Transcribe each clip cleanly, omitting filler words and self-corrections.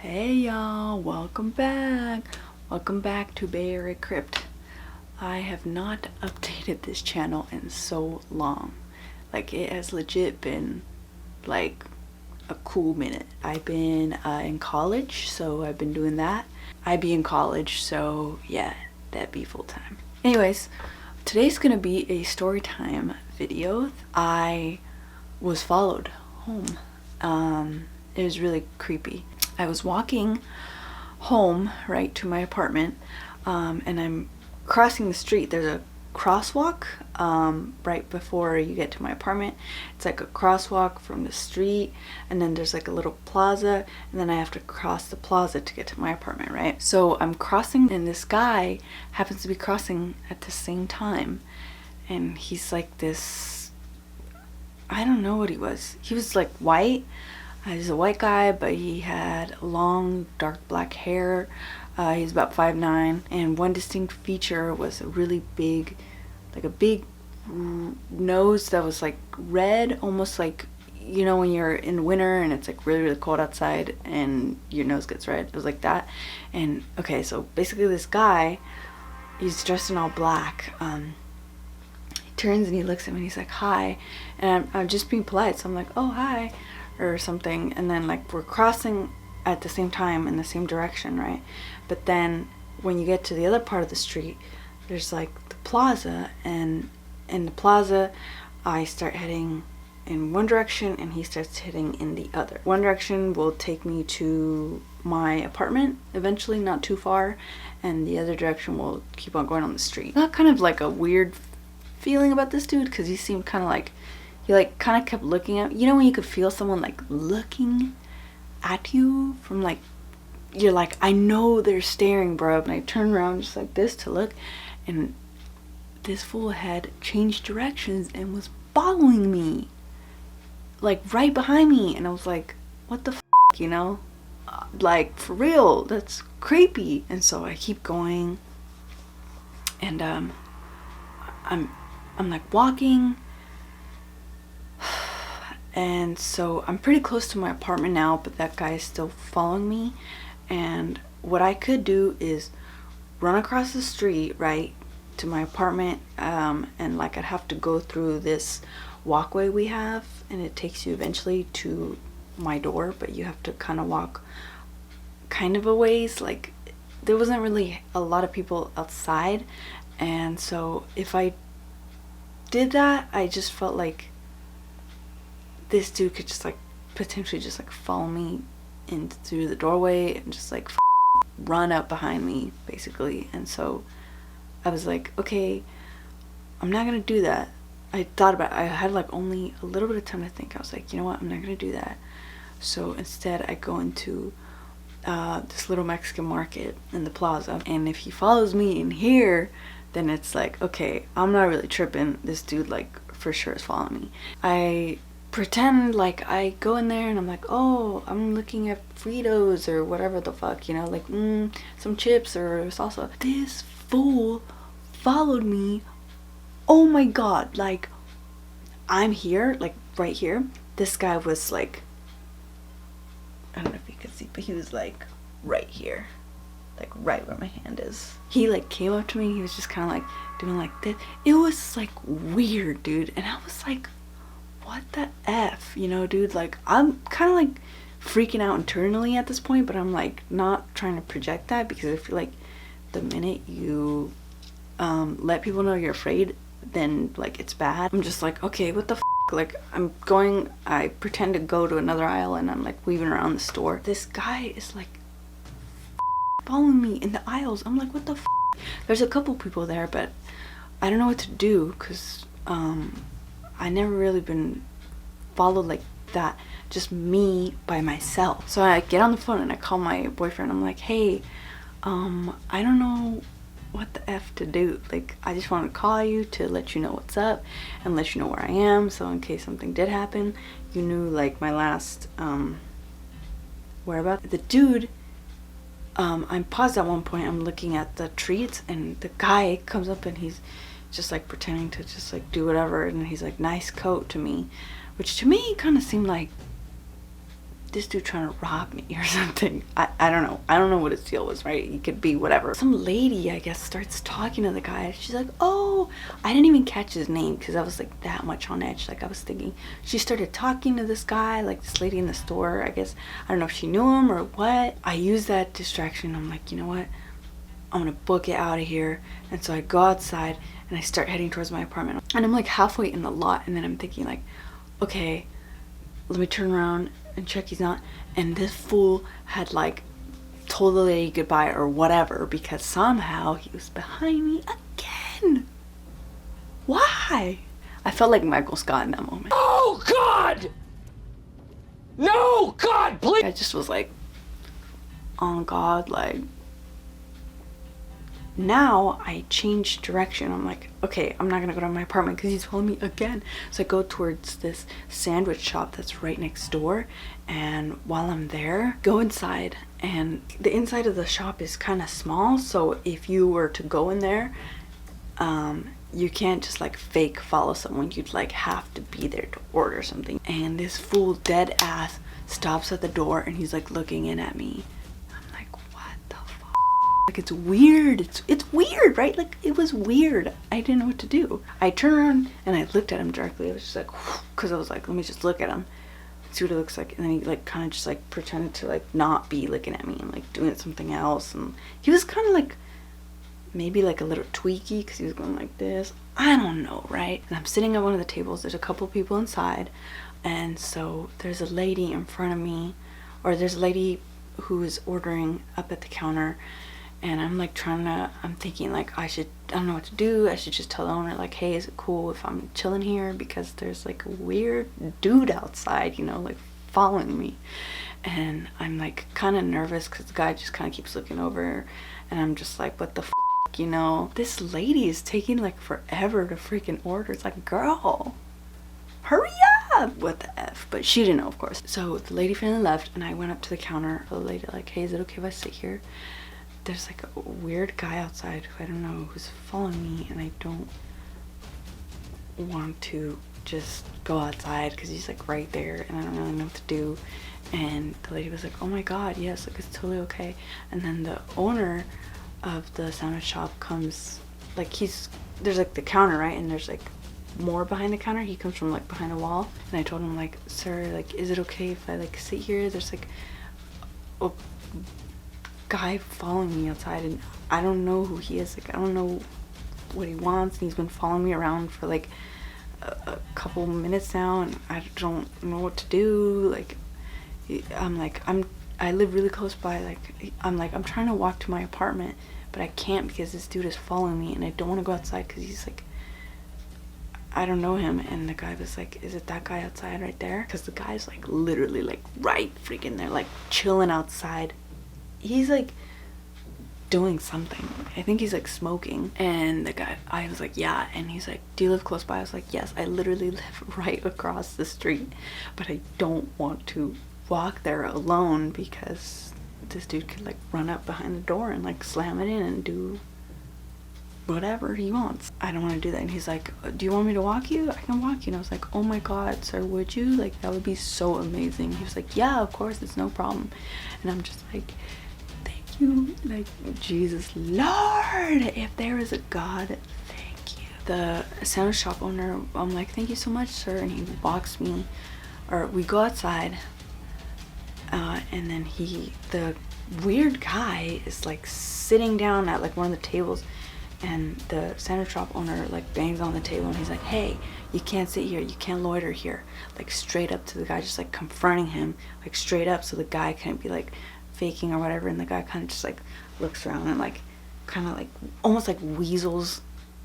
Hey y'all, welcome back. Welcome back to Bay Area Crypt. I have not updated this channel in so long. Like, it has legit been like a cool minute. I've been in college, so I've been doing that. I be in college, so yeah, that'd be full time. Anyways, today's gonna be a story time video. I was followed home. It was really creepy. I was walking home, right, to my apartment, and I'm crossing the street. There's a crosswalk right before you get to my apartment. It's like a crosswalk from the street, and then there's like a little plaza, and then I have to cross the plaza to get to my apartment, right? So I'm crossing, and this guy happens to be crossing at the same time, and he's like this, I don't know what he was. He was like white. He's a white guy, but he had long, dark black hair. He's about 5'9", and one distinct feature was a really big, like a big nose that was like red, almost like, you know, when you're in winter and it's like really, really cold outside and your nose gets red. It was like that. And okay, so basically this guy, he's dressed in all black. He turns and he looks at me and he's like, hi. And I'm just being polite, so I'm like, oh, hi, or something. And then like we're crossing at the same time in the same direction, right? But then when you get to the other part of the street, there's like the plaza, and in the plaza I start heading in one direction and he starts heading in the other. One direction will take me to my apartment eventually, not too far, and the other direction will keep on going on the street. Not kind of like a weird feeling about this dude, because he seemed kind of like, he like kind of kept looking at, you know, when you could feel someone like looking at you from like, you're like, I know they're staring, bro. And I turned around just like this to look, and this fool had changed directions and was following me, like right behind me. And I was like, what the f, you know, like for real, that's creepy. And so I keep going, and I'm like walking. And so I'm pretty close to my apartment now, but that guy is still following me. And what I could do is run across the street, right, to my apartment, and like I'd have to go through this walkway we have, and it takes you eventually to my door, but you have to kind of walk kind of a ways. Like, there wasn't really a lot of people outside, and so if I did that, I just felt like this dude could just like potentially just like follow me in through the doorway and just like run up behind me basically. And so I was like, okay, I'm not gonna do that. I thought about it. I had like only a little bit of time to think. I was like, you know what, I'm not gonna do that. So instead I go into this little Mexican market in the plaza, and if he follows me in here, then it's like, okay, I'm not really tripping. This dude like for sure is following me. I pretend like I go in there and I'm like, oh, I'm looking at Fritos or whatever the fuck, you know, like some chips or salsa. This fool followed me. Oh my god, like I'm here, like right here. This guy was like, I don't know if you could see, but he was like right here, like right where my hand is. He like came up to me, he was just kind of like doing like this. It was like weird, dude. And I was like, what the F, you know, dude? Like, I'm kind of like freaking out internally at this point, but I'm like not trying to project that, because I feel like the minute you let people know you're afraid, then like it's bad. I'm just like, okay, what the f, like I'm going, I pretend to go to another aisle and I'm like weaving around the store. This guy is like following me in the aisles. I'm like, what the f. There's a couple people there, but I don't know what to do, because I never really been followed like that, just me by myself. So I get on the phone and I call my boyfriend. I'm like, hey, I don't know what the F to do. Like, I just want to call you to let you know what's up and let you know where I am, so in case something did happen, you knew like my last whereabouts. The dude, I'm paused at one point, I'm looking at the treats, and the guy comes up and he's just like pretending to just like do whatever, and he's like, nice coat to me, which to me kind of seemed like this dude trying to rob me or something. I don't know. I don't know what his deal was, right? He could be whatever. Some lady, I guess, starts talking to the guy. She's like, oh, I didn't even catch his name because I was like that much on edge. Like I was thinking, she started talking to this guy, like this lady in the store. I guess, I don't know if she knew him or what. I used that distraction. I'm like, you know what? I'm gonna book it out of here. And so I go outside and I start heading towards my apartment. And I'm like halfway in the lot, and then I'm thinking like, okay, let me turn around and check he's not. And this fool had like told the lady goodbye or whatever, because somehow he was behind me again. Why? I felt like Michael Scott in that moment. Oh God! No, God, please! I just was like, oh God, like, now I changed direction. I'm like, okay, I'm not gonna go to my apartment because he's following me again. So I go towards this sandwich shop that's right next door, and while I'm there, go inside, and the inside of the shop is kind of small, so if you were to go in there, you can't just like fake follow someone. You'd like have to be there to order something. And this fool dead ass stops at the door and he's like looking in at me. Like, it's weird. It's weird, right? Like, it was weird. I didn't know what to do. I turned around and I looked at him directly. I was just like, because I was like, let me just look at him, see what it looks like. And then he like kind of just like pretended to like not be looking at me and like doing something else. And he was kind of like maybe like a little tweaky because he was going like this. I don't know, right? And I'm sitting at one of the tables. There's a couple people inside, and so there's a lady in front of me, or there's a lady who is ordering up at the counter. And I'm like I'm thinking like I don't know what to do. I should just tell the owner like, hey, is it cool if I'm chilling here? Because there's like a weird dude outside, you know, like following me. And I'm like kind of nervous because the guy just kind of keeps looking over. And I'm just like, what the f, you know? This lady is taking like forever to freaking order. It's like, girl, hurry up. What the F? But she didn't know, of course. So the lady finally left and I went up to the counter. The lady like, hey, is it okay if I sit here? There's like a weird guy outside who I don't know who's following me, and I don't want to just go outside because he's like right there and I don't really know what to do. And the lady was like, oh my God, yes, like it's totally okay. And then the owner of the sandwich shop comes, like there's like the counter, right? And there's like more behind the counter. He comes from like behind a wall, and I told him like, sir, like, is it okay if I like sit here? There's like a guy following me outside and I don't know who he is. Like, I don't know what he wants, and he's been following me around for like a couple minutes now, and I don't know what to do. Like, I live really close by. Like, I'm trying to walk to my apartment, but I can't because this dude is following me, and I don't want to go outside because he's like, I don't know him. And the guy was like, is it that guy outside right there? Because the guy's like literally like right freaking there, like chilling outside. He's like doing something. I think he's like smoking. And the guy, I was like, yeah. And he's like, do you live close by? I was like, yes, I literally live right across the street, but I don't want to walk there alone because this dude could like run up behind the door and like slam it in and do whatever he wants. I don't want to do that. And he's like, do you want me to walk you? I can walk you. And I was like, oh my God, sir, would you? Like, that would be so amazing. He was like, yeah, of course, it's no problem. And I'm just like, thank you. Like, Jesus Lord, if there is a God, thank you. The sandwich shop owner, I'm like, thank you so much, sir. And he walks me, or we go outside, and then the weird guy is like sitting down at like one of the tables, and the sandwich shop owner like bangs on the table and he's like, hey, you can't sit here, you can't loiter here, like straight up to the guy, just like confronting him like straight up, so the guy can't be like faking or whatever. And the guy kind of just like looks around and like kind of like almost like weasels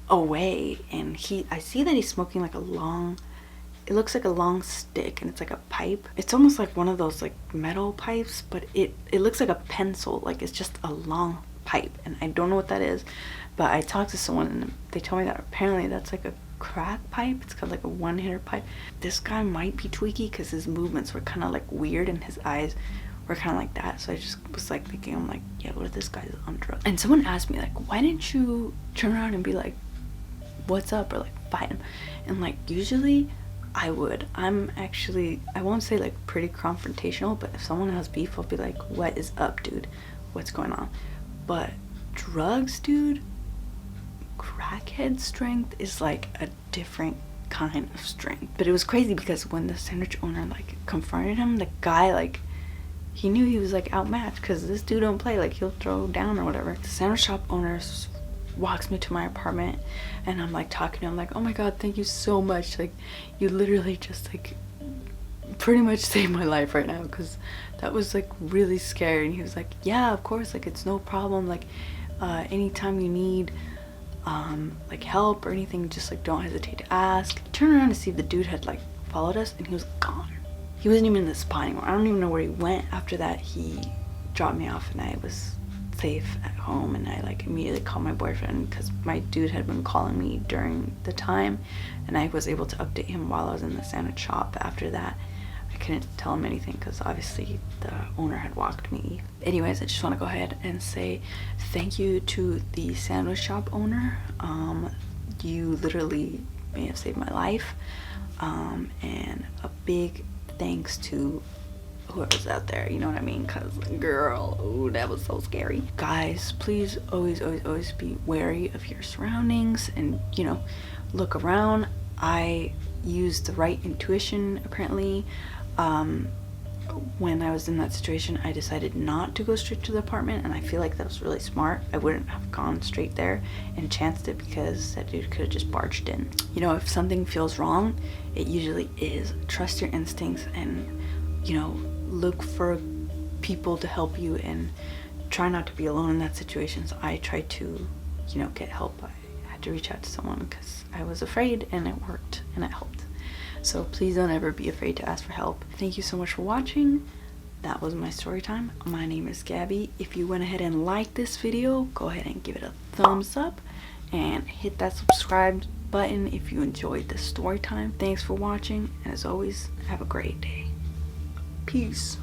away. And I see that he's smoking like it looks like a long stick, and it's like a pipe. It's almost like one of those like metal pipes, but it looks like a pencil, like it's just a long pipe, and I don't know what that is. But I talked to someone and they told me that apparently that's like a crack pipe. It's called like a one-hitter pipe. This guy might be tweaky because his movements were kind of like weird and his eyes were kind of like that. So I just was like thinking, I'm like, yeah, what if this guy's on drugs? And someone asked me like, why didn't you turn around and be like, what's up, or like fight him? And like usually I would. I'm actually, I won't say like pretty confrontational, but if someone has beef, I'll be like, what is up, dude? What's going on? But drugs, dude, crackhead strength is like a different kind of strength. But it was crazy because when the sandwich owner like confronted him, the guy like, he knew he was like outmatched because this dude don't play, like he'll throw down or whatever. The sandwich shop owner walks me to my apartment and I'm like talking to him like, oh my god, thank you so much, like you literally just like pretty much saved my life right now, because that was like really scary. And he was like, yeah, of course, like it's no problem, like anytime you need like help or anything, just like don't hesitate to ask. I turned around to see if the dude had like followed us and he was gone. He wasn't even in the spot anymore. I don't even know where he went. After that, he dropped me off and I was safe at home, and I like immediately called my boyfriend because my dude had been calling me during the time, and I was able to update him while I was in the sandwich shop. After that, I couldn't tell him anything because obviously the owner had walked me. Anyways, I just want to go ahead and say thank you to the sandwich shop owner. You literally may have saved my life, and a big thanks to whoever's out there, you know what I mean? Because girl, ooh, that was so scary. Guys, please always be wary of your surroundings and, you know, look around. I used the right intuition apparently. When I was in that situation, I decided not to go straight to the apartment, and I feel like that was really smart. I wouldn't have gone straight there and chanced it because that dude could have just barged in. You know, if something feels wrong, it usually is. Trust your instincts and, you know, look for people to help you and try not to be alone in that situation. So I tried to, you know, get help. I had to reach out to someone because I was afraid, and it worked and it helped. So please don't ever be afraid to ask for help. Thank you so much for watching. That was my story time. My name is Gabby. If you went ahead and liked this video, go ahead and give it a thumbs up and hit that subscribe button if you enjoyed this story time. Thanks for watching, and as always, have a great day. Peace.